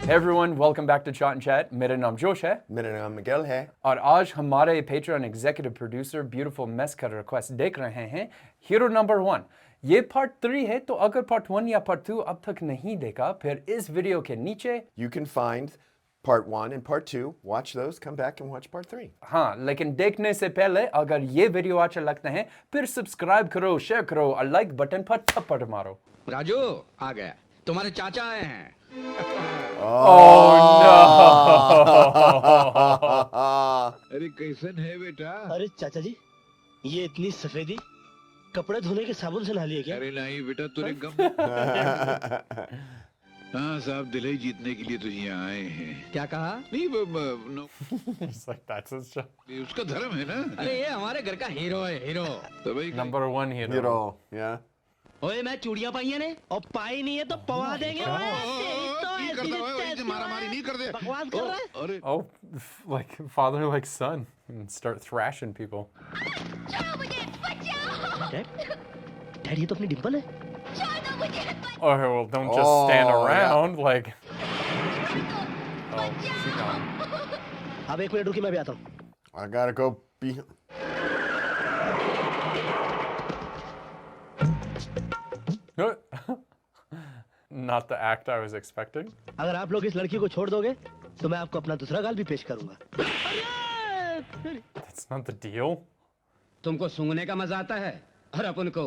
Hey everyone, welcome back to Chat and Chat. मेरा नाम जोश है. मेरा नाम मिगेल है. और आज हमारे Patreon executive producer Beautiful Mess का request देख रहे हैं. Hero number 1. ये part 3 है, तो अगर part 1 या part 2 अब तक नहीं देखा, फिर इस वीडियो के नीचे You can find part 1 and part 2. Watch those. Come back and watch part 3. हाँ, लेकिन देखने से पहले अगर ये वीडियो अच्छा लगता है, फिर सब्सक्राइब करो, शेयर करो और लाइक बटन पर थप्पड़ मारो. राजू आ गया. तुम्हारे चाचा आए हैं. Oh no! अरे कैसन है बेटा? अरे चाचा जी, ये इतनी सफेदी कपड़े धोने के साबुन से नहा लिए क्या? अरे नहीं बेटा, तूने गम. हाँ साहब, दिल्ली जीतने के लिए तो यहाँ आए हैं. क्या कहा? नहीं no. It's like that's his job. उसका धर्म है ना. अरे ये हमारे घर का हीरो है, हीरो. तो भाई Number 1 hero. You know, yeah. ओए मैं चूड़ियां पाई है ने और पाई नहीं है तो पवा देंगे. नहीं करता भाई, मारामारी नहीं कर दे. बकवास कर रहा है. अरे Oh, like father like son and start thrashing people. Dad ये तो अपनी डिंपल है. Okay, well don't just stand around like. Oh, she's gone. अब 1 मिनट रुकी, मैं भी आता हूँ. I gotta go be. Not the act I was expecting. अगर आप लोग इस लड़की को छोड़ दोगे तो मैं आपको अपना दूसरा गाल भी पेश करूंगा. That's not the deal. तुमको सूंघने का मजा आता है और अपन को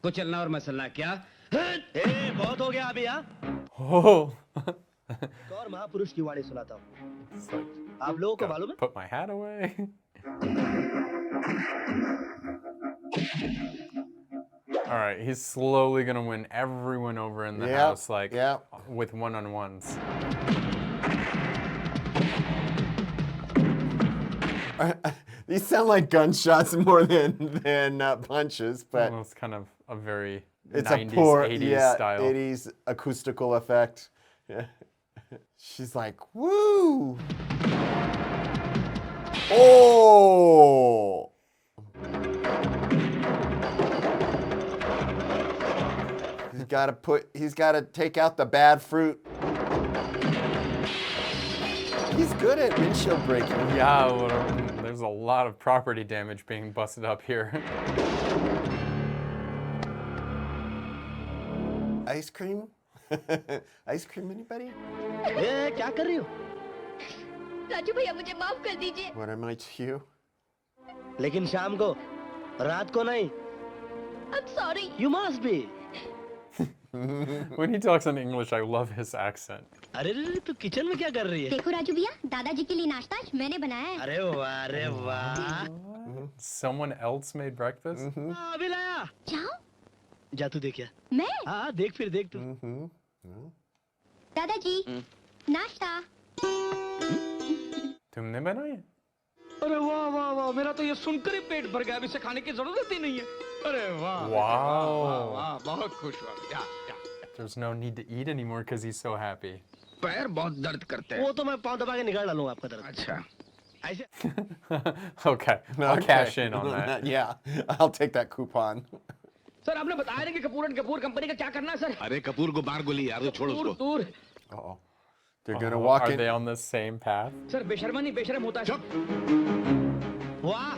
कुचलना और मसलना क्या? ए, बहुत हो गया अभी. Oh. और महापुरुष की वाणी सुनाता हूँ. It's like, आप लोगों को मालूम है? put my hat away. All right, he's slowly gonna win everyone over in the house, like with one-on-ones. These sound like gunshots more than punches, but Well, it's kind of a very it's 90s, a poor 80s style. 80s acoustical effect. Yeah. She's like, woo! Oh! He's gotta take out the bad fruit. He's good at windshield breaking. Yeah, well, there's a lot of property damage being busted up here. Ice cream? Ice cream, anybody? ए, क्या कर रही हो? राजू भैया मुझे माफ कर दीजिए. What am I to you? लेकिन शाम को, रात को नहीं. I'm sorry. You must be. When he talks in English, I love his accent. अरे रे, तू किचन में क्या कर रही है? देखो राजू भैया, दादाजी के लिए नाश्ता मैंने बनाया है. अरे वाह, अरे वाह. Someone else made breakfast? अभी लाया. जाओ. जा तू देख क्या. मैं? हाँ देख फिर देख तू. दादाजी, नाश्ता. तुमने बनाया? अरे वाह वाह वाह, मेरा तो ये सुनकर ही पेट भर गया. अभी से खाने की जरूरत ही नहीं है. अरे वाह. Wow. वाह, बहुत खुश हुआ. जा. There's no need to eat anymore because he's so happy. पैर बहुत दर्द करते हैं. वो तो मैं पाँव दबा के निकाल डालूंगा आपका दर्द. अच्छा. ऐसे. Okay, I'll cash in on that. Yeah, I'll take that coupon. Sir आपने बताया ना कि कपूर एंड कपूर कंपनी का क्या करना है सर? अरे कपूर को बार गोली यार, तो छोड़ उसको. दूर. Uh-oh. They're gonna walk Are in. they on the same path? Sir बेशर्मा नहीं, बेशर्म होता है. चुप. वाह.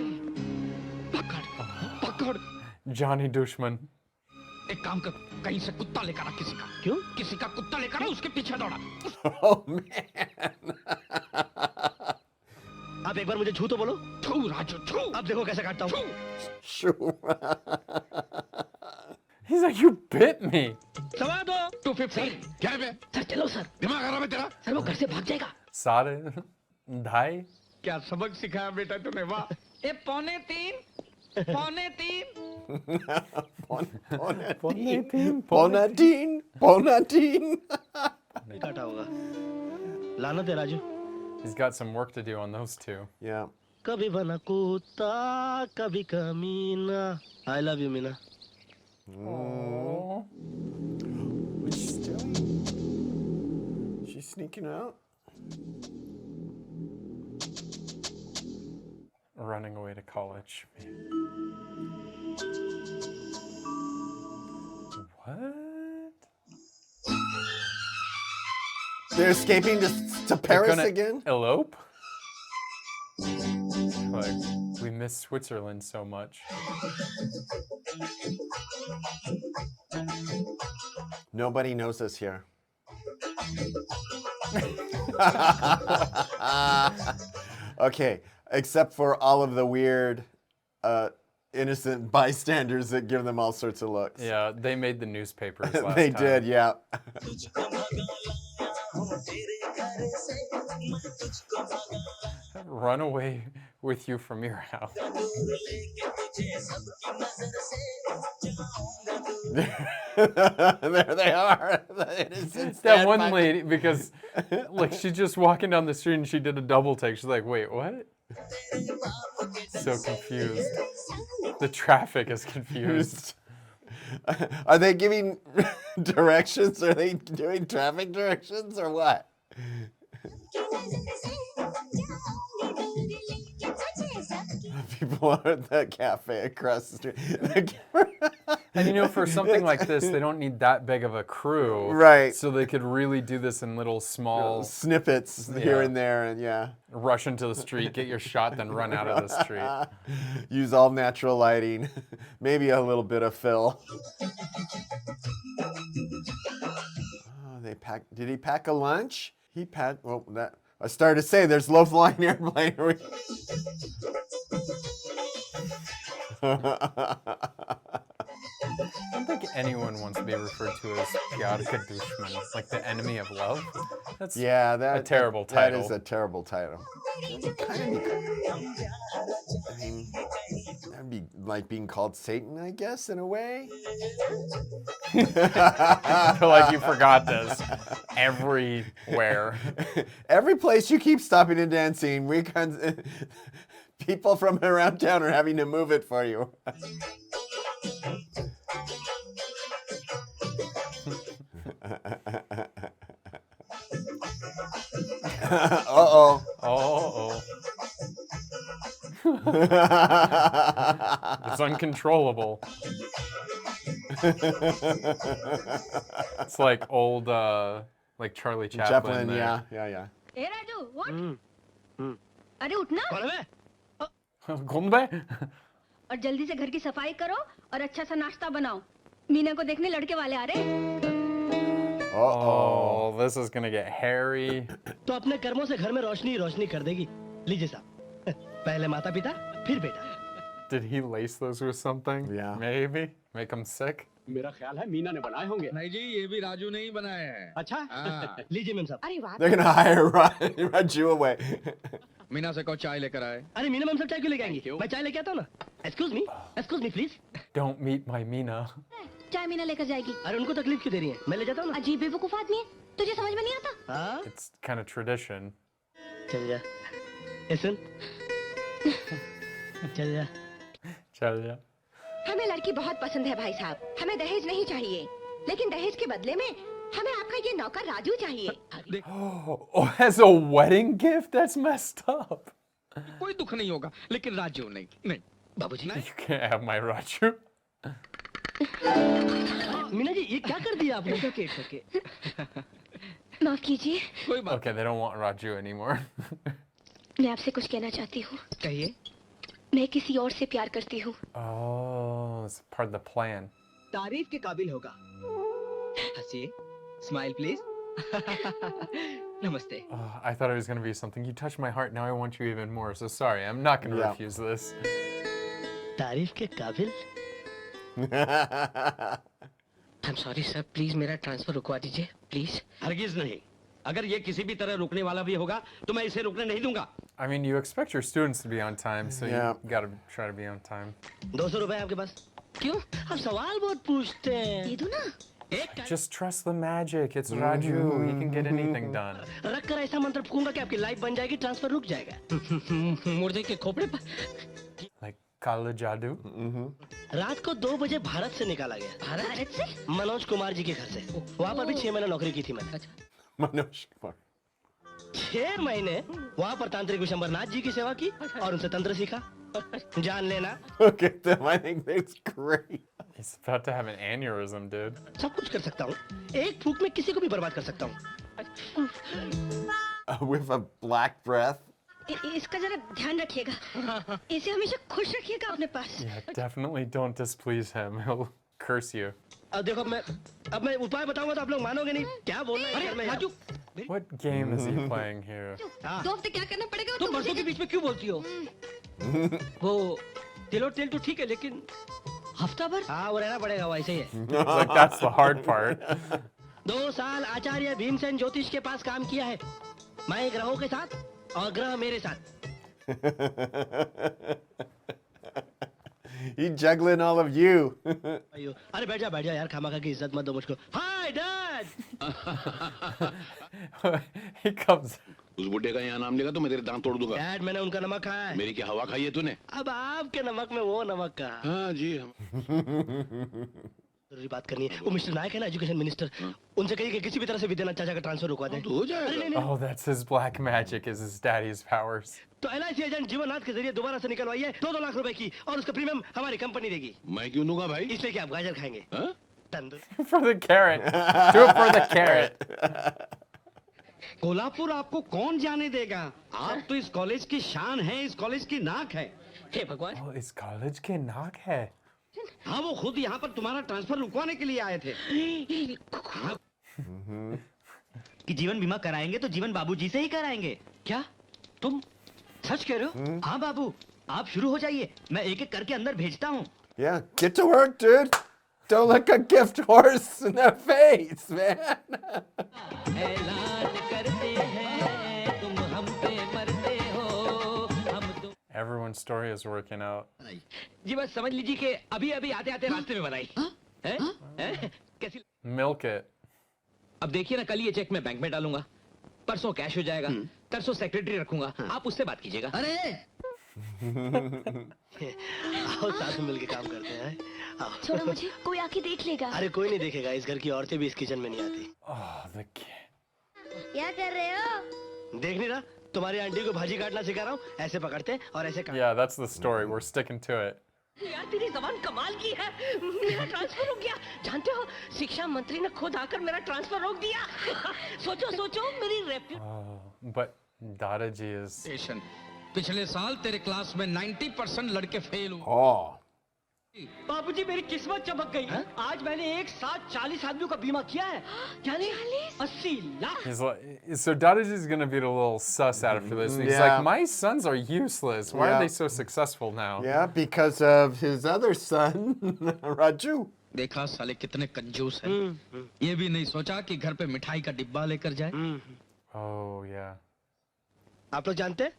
पकड़. Johnny Dushman. एक काम कर, कहीं से कुत्ता लेकर आ किसी का. क्यों? किसी का कुत्ता लेकर आ, उसके पीछे दौड़ा. Oh man. आप एक बार मुझे छू तो बोलो. छू राजू, छू. अब देखो कैसे काटता हूँ. Sure. He's like, you bit me. सवा दो. 250. क्या है बे? सर चलो सर. दिमाग खराब है तेरा? सर वो घर से भाग जाएगा. Sare, dhai. क्या सबक सिखाया बेटा तूने? वाह. ए पौने तीन. Bonadine. काटा होगा. लानत है Raju. He's got some work to do on those two. Yeah. कभी बना कुत्ता, कभी कमीना. I love you Meena. Oh. What's she doing? She's sneaking out. Running away to college. What? They're escaping to They're Paris gonna again? elope? Like, we miss Switzerland so much. Nobody knows us here. Okay, except for all of the weird, innocent bystanders that give them all sorts of looks. Yeah, they made the newspapers last They time. did, yeah. Run away with you from your house. There they are. The innocent That one standby. lady, because like she's just walking down the street and she did a double take. She's like, wait, what? So confused. The traffic is confused. Are they giving directions? Are they doing traffic directions or what? People are at the cafe across the street. And you know, for something like this, they don't need that big of a crew. Right. So they could really do this in little small, Snippets here and there, and yeah. rush into the street, get your shot, then run out of the street. Use all natural lighting. Maybe a little bit of fill. Oh, they packed. Did he pack a lunch? He packed. Well, that I started to say there's low-flying airplane. I don't think anyone wants to be referred to as Pyar Ka Dushman, like the enemy of love. That's Yeah, a terrible title. That is a terrible title. I mean, that'd be like being called Satan, I guess, in a way. I feel like you forgot this everywhere. Every place you keep stopping and dancing, people from around town are having to move it for you. Uh-oh. Oh. It's uncontrollable. It's like old, like Charlie Chaplin. there. Yeah. A Raju what अरे उठना कौन है बे? Govinda? और जल्दी से घर की सफाई करो और अच्छा सा नाश्ता बनाओ मीना को देखने लड़के वाले आ रहे Oh, this is gonna get hairy. तो अपने कर्मों से घर में रोशनी रोशनी कर देगी लीजिए साहब पहले माता पिता फिर बेटा Did he lace those with something? Yeah. Maybe? Make him sick? मेरा ख्याल है मीना ने बनाए होंगे। नहीं जी, ये भी राजू ने ही बनाए हैं। अच्छा लीजिए मैम साहब अरे वाह They're gonna hire Raju away. Meena से कहो चाय लेकर आए। अरे मीना मैम साहब चाय क्यों लेके आएंगी मैं चाय लेके आता हूँ ना excuse me please Don't meet my Meena. चाय मीना लेकर जाएगी अरे उनको तकलीफ क्यों दे रही है मैं ले जाता हूँ ना अजीब बेवकूफ आदमी है तुझे समझ में नहीं आता हाँ It's kind of tradition. चल जा ए सुन चल जा Chalya. हमें लड़की बहुत पसंद है भाई साहब हमें दहेज नहीं चाहिए लेकिन दहेज के बदले में हमें आपका ये नौकर राजू चाहिए Oh, as a wedding gift? That's messed up. कोई दुख नहीं होगा लेकिन राजू नहीं बाबूजी You can't have my Raju. Meena ji ये क्या कर दिया आपने ओके माफ कीजिए कोई बात Okay, they don't want Raju anymore. मैं आपसे कुछ कहना चाहती हूँ कहिए मैं किसी और से प्यार करती हूँ Oh, it's part of the plan. तारीफ के काबिल होगा हंसिए स्माइल प्लीज नमस्ते Oh, I thought it was going to be something. You touched my heart. Now I want you even more. So sorry, I'm not going to Yeah. refuse this. तारीफ के काबिल I am sorry sir please मेरा transfer रुकवा दीजिए please हरगिज नहीं अगर ये किसी भी तरह रुकने वाला भी होगा तो मैं इसे रुकने नहीं दूंगा I mean, you expect your students to be on time, so Yeah. you got to try to be on time. 200 रुपए आपके पास क्यों आप सवाल बहुत पूछते हैं दे दो ना Just trust the magic. It's Raju. He can get anything done. रख कर ऐसा मंत्र फूंगा कि आपकी लाइफ बन जाएगी ट्रांसफर रुक जाएगा मुर्दे के खोपड़े पर Like Kala Jadu. रात को 2 बजे भारत से निकाला गया भारत से मनोज कुमार जी के घर से वहाँ पर भी 6 महीना नौकरी की थी मैंने Manoj Kumar. 6 महीने वहाँ पर तांत्रिक विशंबरनाथ जी की सेवा की और उनसे तंत्र सीखा जान लेना Look at them. I think that's great. He's about to have an aneurysm, dude. सब कुछ कर सकता हूँ एक फूक में किसी को भी बर्बाद कर सकता हूँ With a black breath. इसका जरा ध्यान रखिएगा इसे हमेशा खुश रखिएगा अपने पास Yeah, definitely don't displease him. He'll curse you. अब देखो अब मैं उपाय बताऊंगा तो आप लोग मानोगे नहीं क्या बोलना है घर में यार? What game is he playing here? 2 हफ्ते क्या करना पड़ेगा तुम मर्दों के बीच में क्यों बोलती हो वो तिल और तेल तो ठीक है लेकिन हफ्ता भर हाँ वो रहना पड़ेगा वैसे ही है। Like, that's the hard part. 2 साल आचार्य भीमसेन ज्योतिष के पास काम किया है मैं ग्रहों के साथ और ग्रह मेरे साथ। He's juggling all of you. अरे बैठ जा यार खामा खा की इज्जत मत दो मुझको। Hi dad. He comes. उस बुड्ढे का यहाँ नाम लेगा तो मैं तेरे दांत तोड़ दूंगा। डैड मैंने उनका नमक खाया है। मेरी क्या हवा खाई है तूने? अब आपके नमक में वो नमक का। हाँ जी जरूरी बात करनी है वो मिस्टर नायक है ना एजुकेशन मिनिस्टर उनसे कहिए कि किसी भी तरह से विद्यानाथ चाचा का ट्रांसफर रुकवा दें। तो हो जाएगा। Oh, that's his black magic, is his daddy's powers. तो LIC एजेंट जीवननाथ के जरिए दोबारा से निकलवाइए 2-2 लाख रुपए की और उसका प्रीमियम हमारी कंपनी देगी। मैं क्यों दूंगा भाई? इसलिए कि आप गाजर खाएंगे। हाँ? तंदूर। For the carrot. Do it for the carrot. Kolhapur आपको कौन जाने देगा आप तो इस कॉलेज की शान है इस कॉलेज की नाक है हे भगवान। Oh, is college के नाक है? हाँ वो खुद यहाँ पर तुम्हारा ट्रांसफर रुकवाने के लिए आए थे कि जीवन बीमा कराएंगे तो जीवन बाबूजी से ही कराएंगे। क्या तुम सच कह रहे हो हाँ बाबू आप शुरू हो जाइए मैं एक एक करके अंदर भेजता हूँ। Yeah, get to work, dude. Don't look a gift horse in the face, man. ऐलान करते हैं तुम हम पे मरते हो हम तो। Everyone's story is working out. जी बस समझ लीजिए कि अभी अभी आते आते रास्ते में बनाई हैं? कैसी Milk it. अब देखिए ना कल ये चेक मैं बैंक में डालूंगा परसों कैश हो जाएगा तरसों सेक्रेटरी रखूंगा आप उससे बात कीजिएगा। अरे आओ साथ में मिलके काम करते हैं। आओ। छोड़ो मुझे कोई आके देख लेगा। अरे कोई नहीं देखेगा इस घर की औरतें भी इस किचन में नहीं आती। Oh, the kid. क्या कर रहे हो देख नहीं रहा तुम्हारी आंटी को भाजी काटना सिखा रहा हूँ ऐसे पकड़ते और ऐसे काट। Yeah, that's the story. We're sticking to it. यार तेरी जबान कमाल की है मेरा ट्रांसफर हो गया जानते हो शिक्षा मंत्री ने खुद आकर मेरा ट्रांसफर रोक दिया सोचो सोचो मेरी Oh, but Dadaji is. पिछले साल तेरे क्लास में 90% लड़के फेल हुए Oh. बाबूजी मेरी किस्मत चमक गई आज मैंने एक साथ 40 आदमियों का बीमा किया है यानी 80 lakh. He's like, so Dadaji's gonna be a little sus after this. He's Yeah. like, my sons are useless. Why are Yeah. they so successful now? Yeah, because of his other son, Raju. देखा साले कितने कंजूस हैं ये भी नहीं सोचा कि घर पे मिठाई का डिब्बा लेकर जाए। Oh, yeah. आप लोग जानते हैं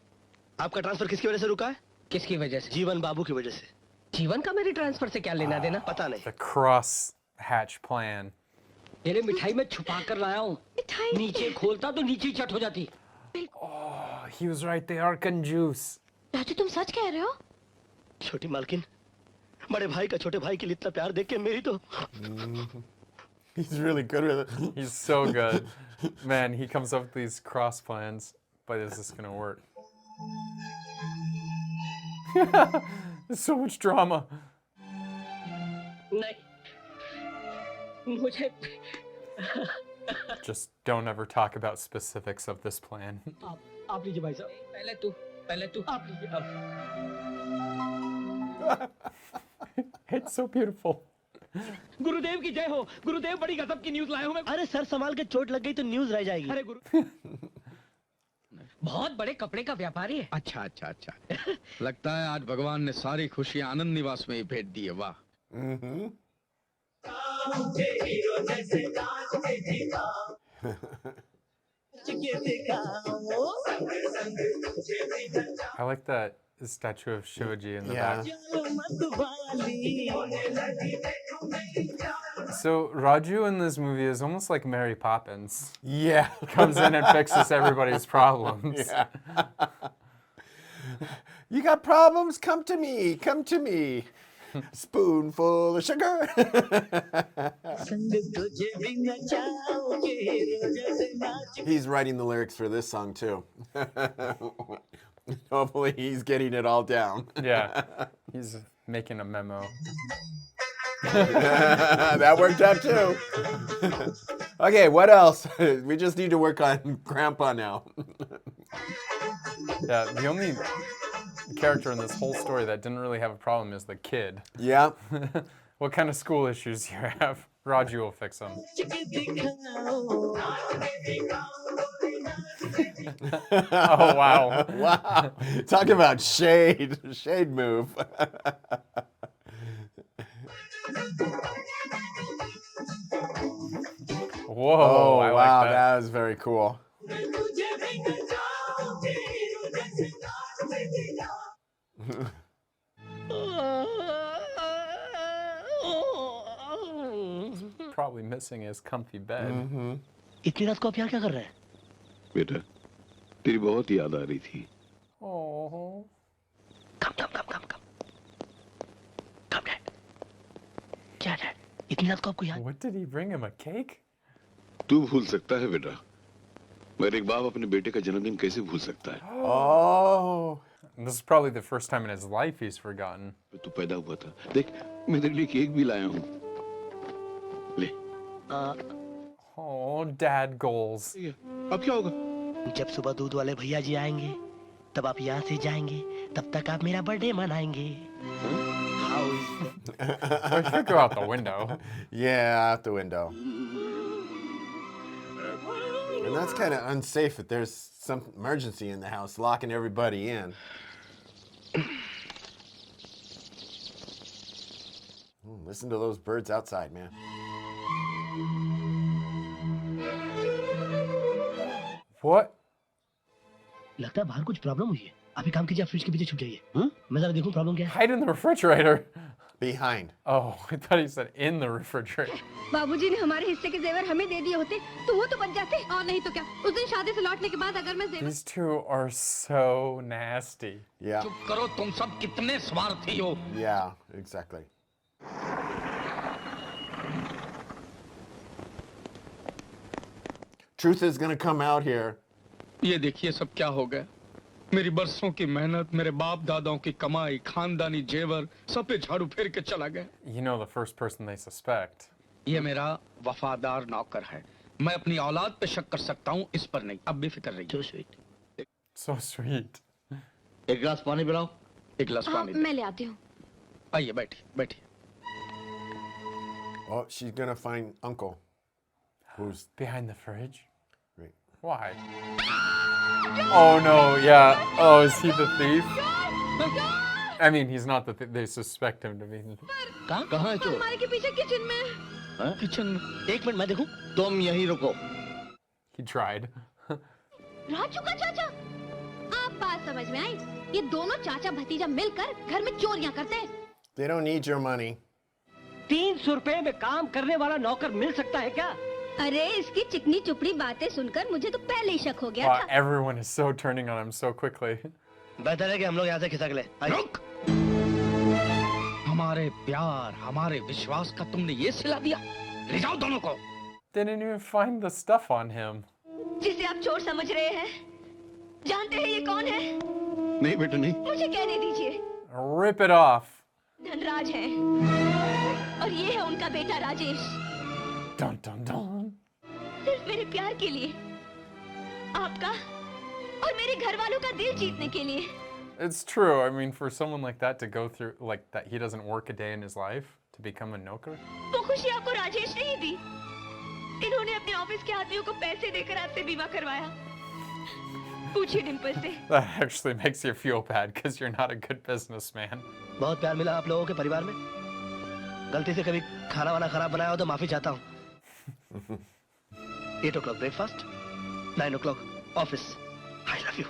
आपका ट्रांसफर किसकी वजह से रुका है? किसकी वजह से? जीवन बाबू की वजह से। जीवन का मेरे ट्रांसफर से क्या लेना देना? पता नहीं। The cross hatch plan. तेरे मिठाई में छुपा कर लाया हूँ नीचे खोलता तो नीचे ही चट हो जाती। Oh, he was right. They are conjuice. Raju तुम सच कह रहे हो छोटी मालकिन बड़े भाई का छोटे भाई के लिए इतना प्यार देख के मेरी तो। He's really good with it. He's so good. Man, he comes up with these cross plans. But is this gonna work? There's so much drama. नहीं मुझे Just don't ever talk about specifics of this plan. आप लीजिए भाई साहब पहले तू आप लीजिए It's so beautiful. गुरुदेव की जय हो गुरुदेव बड़ी गजब की न्यूज़ लाया हूँ मैं। अरे सर संभाल के चोट लग गई तो न्यूज रह जाएगी। अरे गुरु बहुत बड़े कपड़े का व्यापारी है। अच्छा लगता है आज भगवान ने सारी खुशियां आनंद निवास में ही भेज दी है। वाह I like that statue of Shivaji in the Yeah. back. So Raju in this movie is almost like Mary Poppins. Yeah. Comes in and fixes everybody's problems. Yeah. You got problems? Come to me. Come to me. Spoonful of sugar. He's writing the lyrics for this song too. Hopefully he's getting it all down. Yeah, he's making a memo. That worked out too. Okay, what else? We just need to work on Grandpa now. Yeah, the only character in this whole story that didn't really have a problem is the kid. Yeah. What kind of school issues you have? Raju will fix them. Oh, wow. Wow. Talk about shade. Shade move. Whoa, Oh, I wow. like that. That was very cool. Probably missing his comfy bed. इतनी रात को आप यहाँ क्या कर रहे हैं? बेटा तेरी बहुत याद आ रही थी Oh. Come, Dad. क्या Dad? इतनी रात को आपको याद? What did he bring him? A cake? तू भूल सकता है बेटा मगर एक बाप अपने बेटे का जन्मदिन कैसे भूल सकता है Oh. And this is probably the first time in his life he's forgotten. तू पैदा हुआ था देख मैं तेरे लिए केक भी लाया हूँ ले Oh, dad goals. अब क्या होगा जब सुबह दूध वाले भैया जी आएंगे तब आप यहाँ से जाएंगे तब तक आप मेरा बर्थडे मनाएंगे How is that? Well, you could go out the window. Yeah, out the window. And that's kind of unsafe if there's some emergency in the house, locking everybody in. Listen to those birds outside, man. What? लगता है बाहर कुछ problem हुई है आप एक काम कीजिए आप फ्रिज के पीछे छुप जाइए मैं जरा देखूं प्रॉब्लम क्या है Hide in the refrigerator. Behind. Oh, I thought he said in the refrigerator. बाबूजी ने हमारे हिस्से के जेवर हमें दे दिए होते तो वो तो बच जाते और नहीं तो क्या उस दिन शादी से लौटने के बाद अगर मैं जेवर These two are so nasty. Yeah. चुप करो तुम सब कितने स्वार्थी हो Yeah, exactly. Truth is going to come out here. ये देखिए सब क्या हो गया मेरी बरसों की मेहनत मेरे बाप दादाओं की कमाई खानदानी जेवर सब पे झाड़ू फेर के चला गया You know the first person they suspect. ये मेरा वफादार नौकर है मैं अपनी औलाद पे शक कर सकता हूँ इस पर नहीं अब बेफिक्र रहिए So sweet. So sweet. एक गिलास पानी पिलाओ एक गिलास हाँ पानी दे मैं ले आती हूँ आइए बैठिए बैठिए Oh, she's going to find Uncle. Who's Behind the fridge? right. Why? Oh no, yeah. Oh, is he the thief? I mean, he's not the thief. They suspect him to be the thief. कहाँ है चोर हमारे के पीछे kitchen में kitchen में एक minute मैं देखूं तुम यहीं रुको He tried. राजू का चाचा आप बात समझ में आई ये दोनों चाचा भतीजा मिलकर घर में चोरियां करते हैं They don't need your money. 300 रुपए में काम करने वाला नौकर मिल सकता है क्या? अरे इसकी चिकनी चुपड़ी बातें सुनकर मुझे तो पहले ही शक हो गया Wow, था everyone is so turning on him so quickly. बेहतर है कि हम लोग यहाँ से खिसक ले रुक हमारे प्यार हमारे विश्वास का तुमने ये सिला दिया ले जाओ दोनों को They didn't even find the stuff on him. जिसे आप चोर समझ रहे हैं जानते हैं ये कौन है नहीं बेटा नहीं मुझे कहने दीजिए Rip it off. धनराज है और ये है उनका बेटा राजेश Dun dun dun. सिर्फ मेरे प्यार के लिए आपका और मेरे घर वालों का दिल जीतने के लिए It's true. I mean, for someone like that to go through, like that, he doesn't work a day in his life to become a nokar. वो खुशी आपको राजेश नहीं दी इन्होंने अपने ऑफिस के आदमियों को पैसे देकर आपसे बीमा करवाया पूछिए डिम्पल से That actually makes you feel bad because you're not a good businessman. बहुत प्यार मिला आप लोगों के परिवार में गलती से कभी खाना वाना खराब बनाया हो तो माफी चाहता हूँ 8 o'clock breakfast 9 o'clock office I love you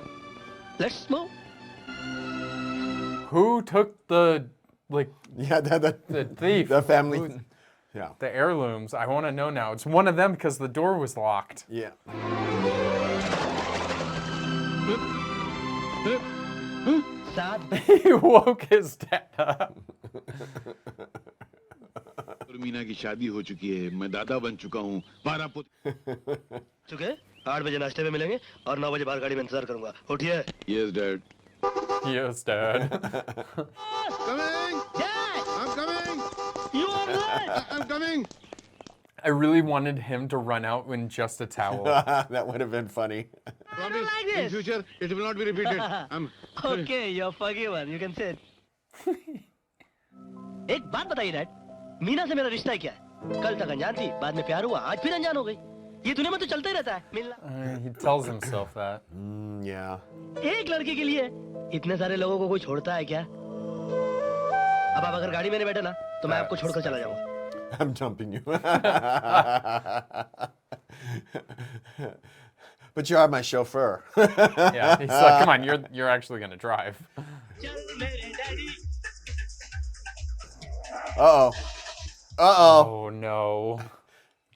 let's move Who took the like Yeah, the thief? the family. Who's- Yeah. The heirlooms. I want to know now. It's one of them because the door was locked. Yeah. साथ He woke his dad up. और मीना की शादी हो चुकी है मैं दादा बन चुका हूँ पारा पुत्र चुके 8 बजे नाश्ते में मिलेंगे और 9 बजे बाहर गाड़ी में इंतजार करूंगा उठिए yes dad Yes, Dad. Coming Dad, I'm coming you are right. I'm coming I really wanted him to run out in just a towel. That would have been funny. Promise, in future it will not be repeated. Okay, you're forgiven. You can sit. एक बात बताइए dad, Meena से मेरा रिश्ता है क्या है? कल तक अनजान थी, बाद में प्यार हुआ, आज फिर अनजान हो गई। ये दुनिया में तो चलता ही रहता है, मिलना। He tells himself that. Yeah. एक लड़के के लिए इतने सारे लोगों को कोई छोड़ता है क्या? अब आप अगर गाड़ी में नहीं बैठे ना, तो मैं आपको छोड़कर चला जाऊंगा। I'm dumping you. But you are my chauffeur. Yeah, he's like, come on, you're actually gonna drive. Uh-oh. Uh-oh. Oh no.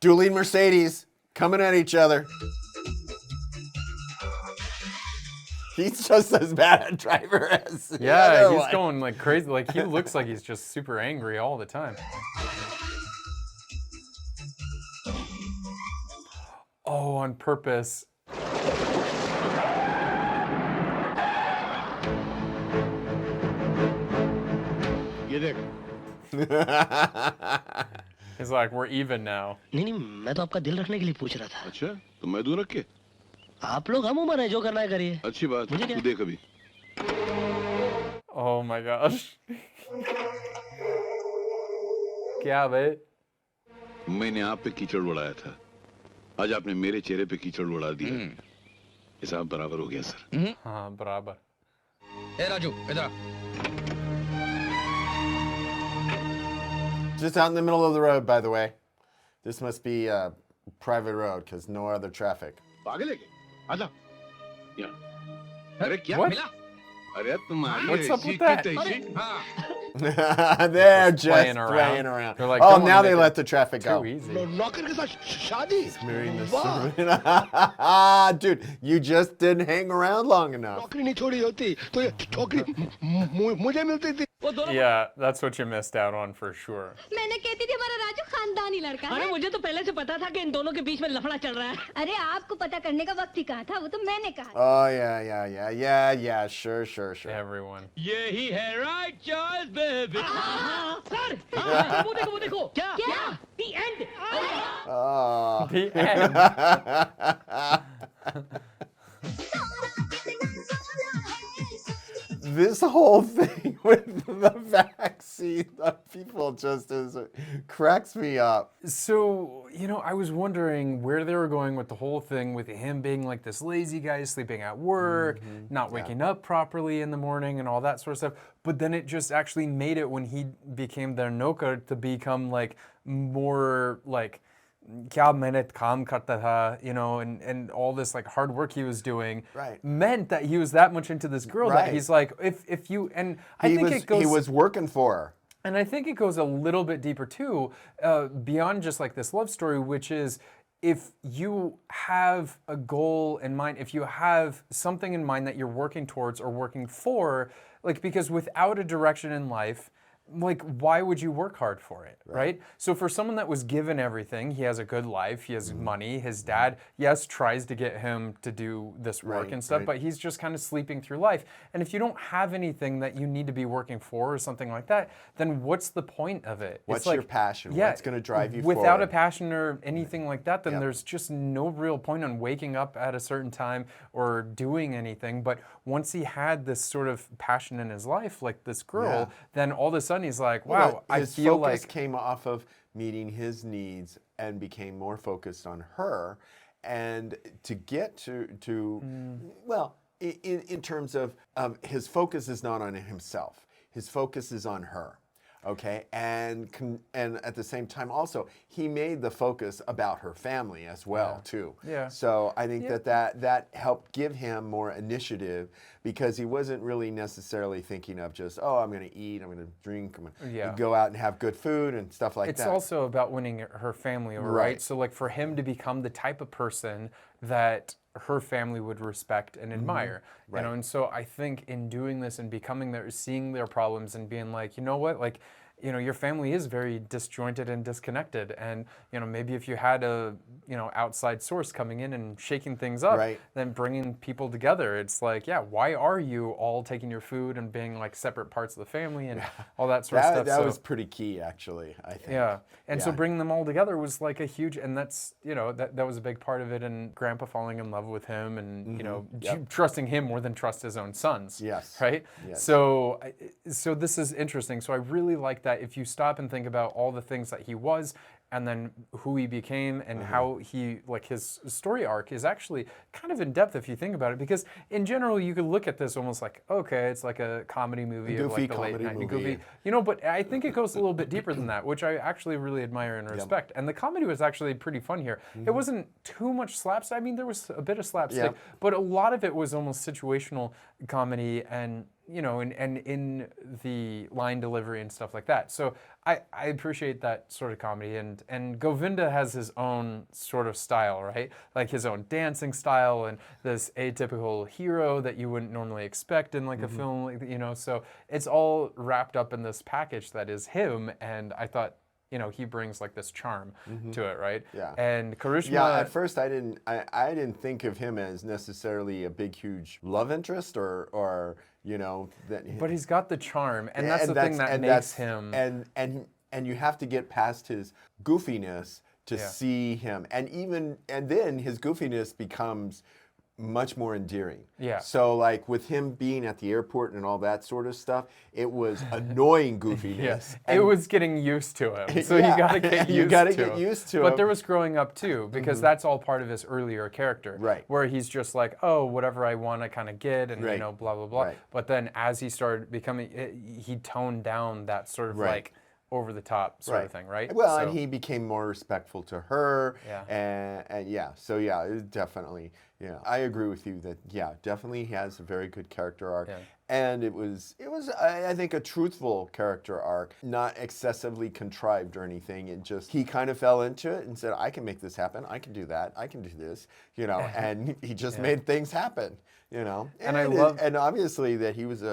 Dueling Mercedes coming at each other. He's just as bad a driver as the Yeah, other he's one. going like crazy. Like he looks like he's just super angry all the time. Oh, on purpose. ये देख, He's like, we're even now. नहीं, मैं तो आपका दिल रखने के लिए पूछ रहा था। अच्छा तो मैं दूं रख के? आप लोग हम उम्र है, जो करना है करिए। अच्छी बात, मुझे क्या? तू देख अभी। Oh my gosh. क्या भाई? मैंने आप पे कीचड़ उड़ाया था, आज आपने मेरे चेहरे पे कीचड़ उड़ा दिया। हिसाब बराबर हो गया सर। हाँ, बराबर. ए राजू, इधर। Just out in the middle of the road, by the way. This must be a private road because no other traffic. पागल है क्या? आजा। यहाँ। अरे क्या What? मिला? अरे तुम्हारी What's up ऐसी with that? की तैसी। हाँ। They're just playing playing around. around. They're like, oh, don't wanna now they make let it the traffic go. Too easy. नौकर के साथ शादी। Marrying the वाह। servant. Dude, you just didn't hang around long enough. नौकरी नहीं छोड़ी होती तो ये छोकरी मुझे मिलती थी। Yeah, that's what you missed out on for sure. मैंने कहती थी हमारा राजू खानदानी लड़का अरे है। मुझे तो पहले से पता था कि इन दोनों के बीच में लफड़ा चल रहा है। अरे आपको पता करने का वक्त ही कहा था, वो तो मैंने कहा। Oh, yeah. Sure. Everyone. यही है राइट चॉइस बेबी। सर, वो देखो। क्या? The end. Oh. The end. This whole thing with the vaccine, people just cracks me up. So, I was wondering where they were going with the whole thing with him being like this lazy guy, sleeping at work, not waking up properly in the morning and all that sort of stuff. But then it just actually made it when he became their nokar to become like more like kya mehnat kaam karta tha, and all this like hard work he was doing meant that he was that much into this girl that he's like, if you, and I think it goes, he was working for her. And I think it goes a little bit deeper too, beyond just like this love story, which is if you have a goal in mind, if you have something in mind that you're working towards or working for, like, because without a direction in life, like, why would you work hard for it, right? So for someone that was given everything, he has a good life, he has money, his dad, yes, tries to get him to do this work and stuff, but he's just kind of sleeping through life. And if you don't have anything that you need to be working for or something like that, then what's the point of it? What's it's like, your passion? Yeah, what's going to drive you without forward? a passion or anything like that, then there's just no real point on waking up at a certain time or doing anything. But once he had this sort of passion in his life, like this girl, then all of a sudden he's like, wow, I feel like... His focus came off of meeting his needs and became more focused on her. And to get to well, in terms of his focus is not on himself. His focus is on her. Okay, and at the same time also, he made the focus about her family as well too. Yeah. So I think that helped give him more initiative because he wasn't really necessarily thinking of just, oh, I'm going to eat, I'm going to drink, I'm going to go out and have good food and stuff like that. It's also about winning her family over, right? So like for him to become the type of person that her family would respect and admire, and so I think in doing this and becoming there, seeing their problems and being like, you know what, like, your family is very disjointed and disconnected, and maybe if you had a outside source coming in and shaking things up, Right. then bringing people together. It's like, yeah, why are you all taking your food and being like separate parts of the family and all that sort of stuff? That So- was pretty key, actually, I think. yeah. And so Yeah. bringing them all together was like a huge, and that's, that was a big part of it. And Grandpa falling in love with him and, trusting him more than trust his own sons. Yes. Right? Yes. So this is interesting. So I really like that if you stop and think about all the things that he was and then who he became and how he, like his story arc is actually kind of in depth if you think about it. Because in general, you could look at this almost like, okay, it's like a comedy movie of Goofy like the late comedy 90s, movie. goofy, but I think it goes a little bit deeper than that, which I actually really admire and respect. And the comedy was actually pretty fun here. It wasn't too much slapstick. I mean, there was a bit of slapstick, but a lot of it was almost situational comedy and, and in the line delivery and stuff like that. So I appreciate that sort of comedy. And Govinda has his own sort of style, right? Like his own dancing style and this atypical hero that you wouldn't normally expect in like a film, like, so it's all wrapped up in this package that is him. And I thought, he brings like this charm to it, right? Yeah. And Karishma. Yeah, at first I didn't think of him as necessarily a big, huge love interest or that. But he's got the charm, and that's the thing that makes him. And you have to get past his goofiness to see him, and then his goofiness becomes much more endearing. Yeah. So like with him being at the airport and all that sort of stuff, it was annoying goofiness. Yes, it was getting used to him. So you gotta get used to him. But there was growing up too, because that's all part of his earlier character. Right. Where he's just like, oh, whatever I want, I kind of get, and Right. blah blah blah. Right. But then as he started becoming, he toned down that sort of Right. like over the top sort of thing, right? Well, So- and he became more respectful to her. Yeah. And so yeah, it was definitely, I agree with you that, definitely he has a very good character arc. Yeah. And it was I think a truthful character arc, not excessively contrived or anything. It just, he kind of fell into it and said, I can make this happen. I can do that. I can do this, and he just made things happen. And I love- and obviously that he was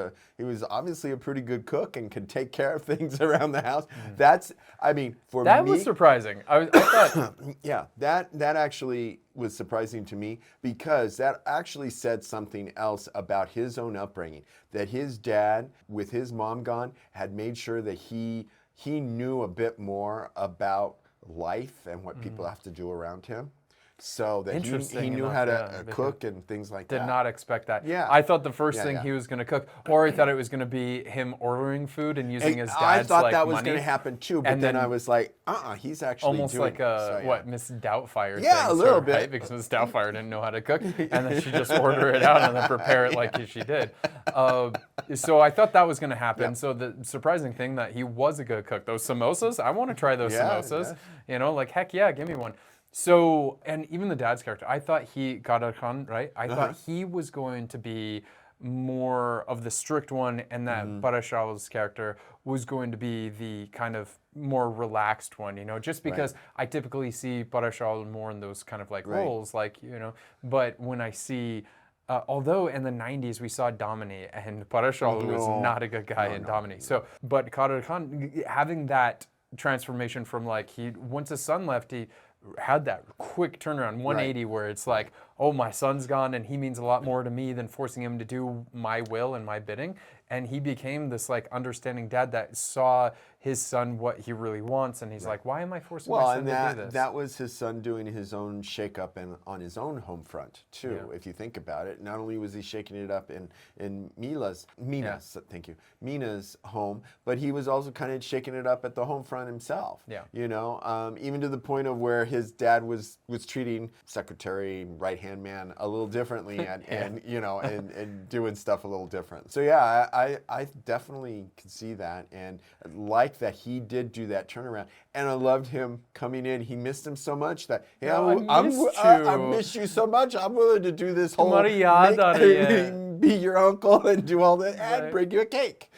obviously a pretty good cook and could take care of things around the house. That's, for me, that was surprising. I thought, yeah, that actually was surprising to me, because that actually said something else about his own upbringing, that his dad, with his mom gone, had made sure that he knew a bit more about life and what people have to do around him. So that he Interesting knew enough, how yeah, to cook and things like that. did not expect that. Yeah. I thought the first thing yeah. he was going to cook, or I thought it was going to be him ordering food and using his dad's I thought like, that was money. going to happen too, but And then then I was like, he's actually Almost doing like a, it. So, Miss Doubtfire Yeah, thing, a little sort of, bit. right? Because Miss Doubtfire didn't know how to cook, and then she just order it out and then prepare it like she did. So I thought that was going to happen. Yeah. So the surprising thing that he was a good cook. Those samosas, I want to try those Yeah, samosas. Like, heck yeah, give me one. So, and even the dad's character, I thought Kader Khan, right? I thought he was going to be more of the strict one, and that Paresh Rawal's character was going to be the kind of more relaxed one, just because I typically see Paresh Rawal more in those kind of like roles, like, but when I see, although in the 90s we saw Domini, and Paresh Rawal was not a good guy in Domini. So, but Kader Khan, having that transformation from like, once his son left, he had that quick turnaround 180 where it's like, oh, my son's gone and he means a lot more to me than forcing him to do my will and my bidding. And he became this like understanding dad that saw his son what he really wants, and he's like, why am I forcing my son to do this? That was his son doing his own shakeup on his own home front too. Yeah. If you think about it, not only was he shaking it up in Mina's home, but he was also kind of shaking it up at the home front himself. Yeah. Even to the point of where his dad was treating secretary, right hand man a little differently, and doing stuff a little different. So yeah, I definitely could see that, and like that he did do that turnaround, and I loved him coming in. He missed him so much that I miss you so much. I'm willing to do this whole be your uncle and do all that and bring you a cake.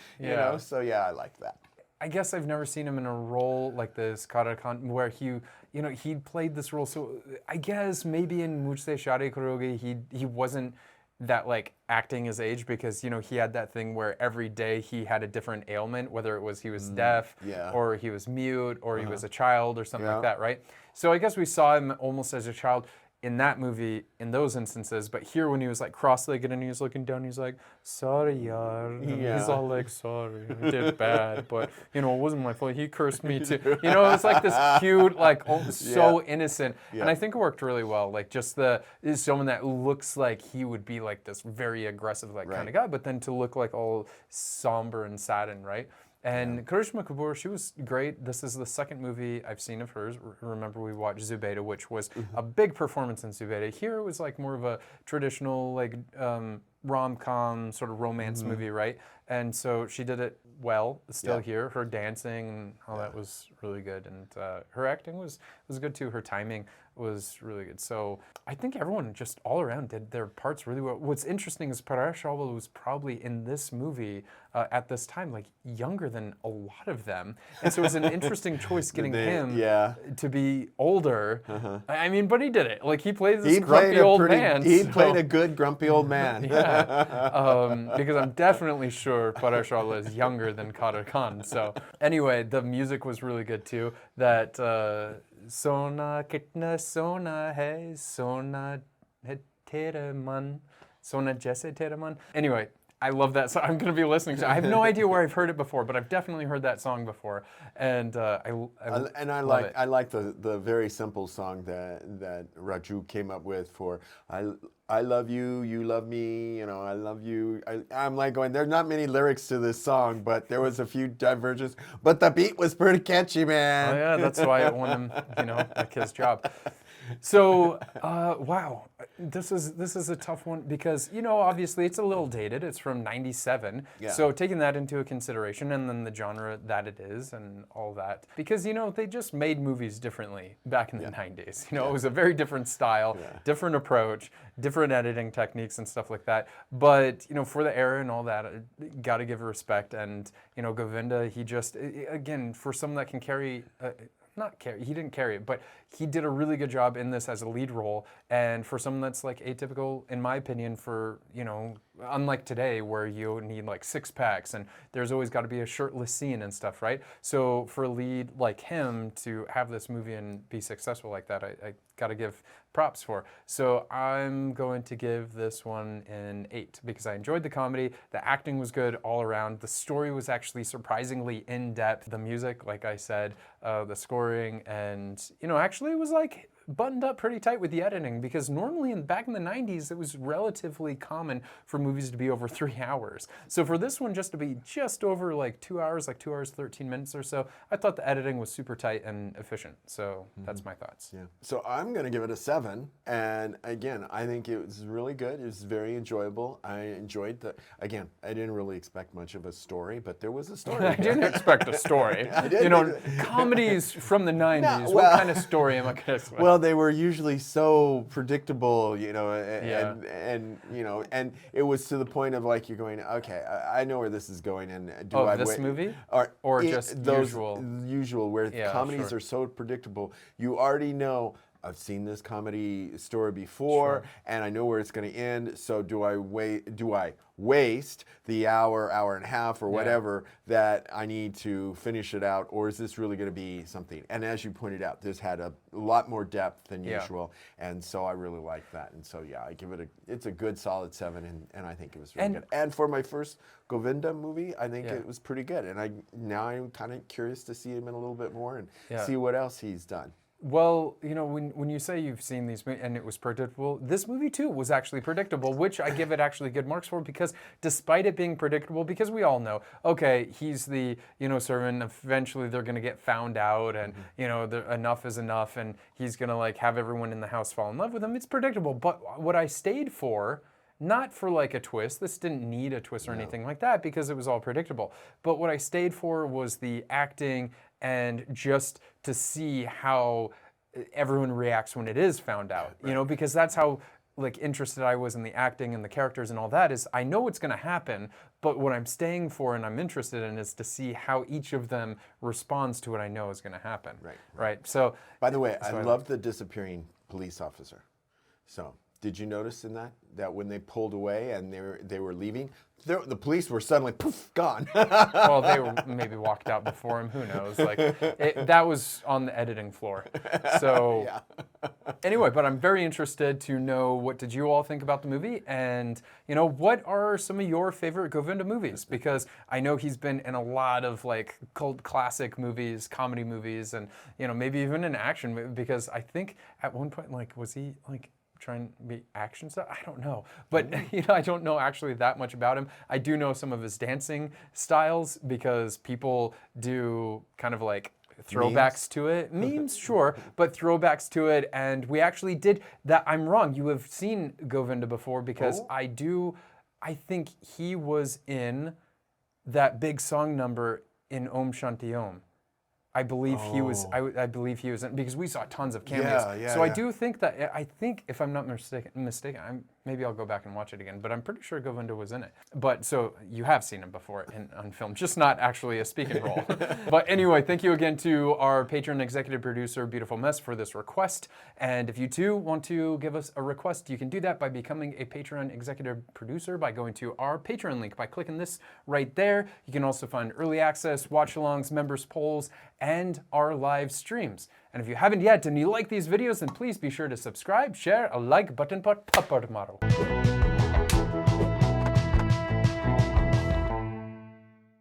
So yeah, I like that. I guess I've never seen him in a role like this, Kader Khan, where he played this role. So I guess maybe in Mujhse Shaadi Karoge, he wasn't that like acting his age, because you know he had that thing where every day he had a different ailment, whether it was he was deaf, yeah. or he was mute, or he was a child, or something Yeah. like that, right? So I guess we saw him almost as a child in that movie, in those instances, but here when he was like cross-legged and he was looking down, he's like, sorry, yaar. And Yeah. he's all like, sorry, I did bad, but you know, it wasn't my fault. He cursed me too. You know, it's like this cute, like so innocent. And I think it worked really well. Like just is someone that looks like he would be like this very aggressive, like kind of guy, but then to look like all somber and saddened, right? And Karisma Kapoor, she was great. This is the second movie I've seen of hers. Remember, we watched Zubaydah, which was a big performance in Zubaydah. Here it was like more of a traditional, like rom-com sort of romance movie, right? And so she did it well. Still here, her dancing and all that was really good, and her acting was good too. Her timing was really good. So I think everyone just all around did their parts really well. What's interesting is Paresh Rawal was probably in this movie at this time like younger than a lot of them, and so it was an interesting choice getting him to be older. I mean, but he did it. Like he played this grumpy old man. He played a good grumpy old man. Because I'm definitely sure Paresh Rawal is younger than Kader Khan. So anyway, the music was really good too. That Sona Kitna Sona Hai, Sona Tere Man, Sona Jaise Tere Man. Anyway, I love that song. I'm going to be listening to it. I have no idea where I've heard it before, but I've definitely heard that song before. And I like the very simple song that Raju came up with for I love you, you love me, you know, I love you. I'm like going, there's not many lyrics to this song, but there was a few divergences. But the beat was pretty catchy, man. Oh yeah, that's why it won him, you know, like his job. So, wow, this is a tough one because, you know, obviously it's a little dated. It's from '97. Yeah. So taking that into consideration and then the genre that it is and all that. Because, you know, they just made movies differently back in the '90s. You know, it was a very different style, different approach, different editing techniques and stuff like that. But, you know, for the era and all that, got to give respect. And, you know, Govinda, he just, again, for someone that can carry... he didn't carry it, but he did a really good job in this as a lead role. And for someone that's like atypical, in my opinion, for, you know, unlike today where you need like 6-packs and there's always got to be a shirtless scene and stuff, right? So for a lead like him to have this movie and be successful like that, I got to give props for. So I'm going to give this one an 8 because I enjoyed the comedy. The acting was good all around. The story was actually surprisingly in-depth. The music, like I said, the scoring, and, you know, actually it was like buttoned up pretty tight with the editing because normally back in the 90s, it was relatively common for movies to be over 3 hours. So for this one just to be just over like 2 hours, like 2 hours, 13 minutes or so, I thought the editing was super tight and efficient. So that's my thoughts. Yeah. So I'm going to give it a 7. And again, I think it was really good. It was very enjoyable. I enjoyed again, I didn't really expect much of a story, but there was a story. I didn't expect a story. You know, comedies from the 90s, what kind of story am I going to expect? Well, they were usually so predictable, you know, and you know, and it was to the point of like you're going, okay, I know where this is going, and do I this wait? movie or just those usual where comedies are so predictable, you already know. I've seen this comedy story before, and I know where it's going to end. So do I waste the hour and a half, or whatever that I need to finish it out, or is this really going to be something? And as you pointed out, this had a lot more depth than usual, and so I really like that. And so I give it it's a good solid 7, and I think it was really good. And for my first Govinda movie, I think it was pretty good. And now I'm kind of curious to see him in a little bit more and see what else he's done. Well, you know, when you say you've seen these movies and it was predictable, this movie too was actually predictable, which I give it actually good marks for because despite it being predictable, because we all know, okay, he's the, you know, servant, eventually they're going to get found out and, you know, enough is enough and he's going to like have everyone in the house fall in love with him. It's predictable. But what I stayed for, not for like a twist, this didn't need a twist or anything like that because it was all predictable. But what I stayed for was the acting and just to see how everyone reacts when it is found out, you know, because that's how like interested I was in the acting and the characters and all that is I know what's going to happen, but what I'm staying for and I'm interested in is to see how each of them responds to what I know is going to happen. Right. So, by the way, I love the disappearing police officer. So Did you notice in that when they pulled away and they were leaving, the police were suddenly poof gone. Well, they were maybe walked out before him. Who knows? Like that was on the editing floor. So anyway, but I'm very interested to know, what did you all think about the movie, and what are some of your favorite Govinda movies? Because I know he's been in a lot of like cult classic movies, comedy movies, and maybe even an action movie. Because I think at one point, like, was he like trying to be action stuff? I don't know. But, I don't know actually that much about him. I do know some of his dancing styles because people do kind of like throwbacks to it. Memes, sure, but throwbacks to it. And we actually did that. I'm wrong. You have seen Govinda before because I think he was in that big song number in Om Shanti Om. I believe he was. I believe he was in, because we saw tons of cameos. So I do think that. I think, if I'm not mistaken, maybe I'll go back and watch it again. But I'm pretty sure Govinda was in it. But so you have seen him before on film, just not actually a speaking role. But anyway, thank you again to our patron executive producer, Beautiful Mess, for this request. And if you too want to give us a request, you can do that by becoming a Patreon executive producer by going to our Patreon link by clicking this right there. You can also find early access, watch-alongs, members polls, and our live streams. And if you haven't yet and you like these videos, then please be sure to subscribe, share, a like button पर थप्पड़ मारो.